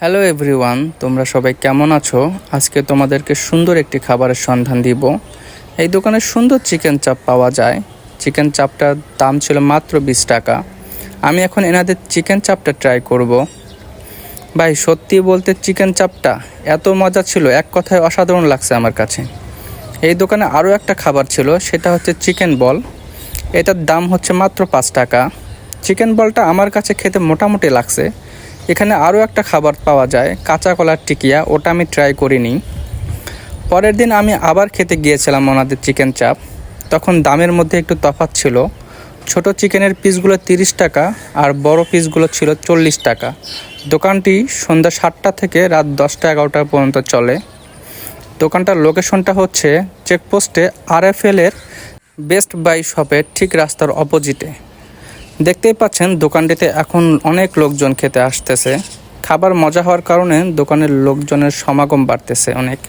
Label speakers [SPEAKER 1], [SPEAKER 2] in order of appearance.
[SPEAKER 1] Hello everyone, তোমরা সবাই কেমন আছো? আজকে তোমাদেরকে সুন্দর একটি খাবারের সন্ধান দিব। এই দোকানে সুন্দর চিকেন চাপ পাওয়া যায়। চিকেন চাপটার দাম ছিল মাত্র 20 টাকা। আমি এখন এনাদের চিকেন চাপটা ট্রাই করব। ভাই, সত্যি বলতে চিকেন চাপটা এত মজা ছিল, এক কথায় অসাধারণ লাগছে আমার কাছে। এই দোকানে আরও একটা খাবার ছিল, সেটা হচ্ছে চিকেন বল। এটার দাম হচ্ছে মাত্র 5 টাকা। চিকেন বলটা আমার কাছে খেতে মোটামুটি লাগছে। এখানে আরও একটা খাবার পাওয়া যায়, কাঁচা কলার টিকিয়া, ওটা আমি ট্রাই করিনি। পরের দিন আমি আবার খেতে গিয়েছিলাম ওনাদের চিকেন চাপ। তখন দামের মধ্যে একটু তফাৎ ছিল। ছোট চিকেনের পিসগুলো 30 টাকা আর বড় পিসগুলো ছিল 40 টাকা। দোকানটি সন্ধ্যা 7টা থেকে রাত 10টা 11টা পর্যন্ত চলে। দোকানটার লোকেশনটা হচ্ছে চেকপোস্টে RFL এর বেস্ট বাই শপের ঠিক রাস্তার অপোজিটে। দেখতেই পাচ্ছেন দোকানটিতে এখন অনেক লোকজন খেতে আসতেছে। খাবার মজা হওয়ার কারণে দোকানের লোকজনের সমাগম বাড়তেছে অনেক।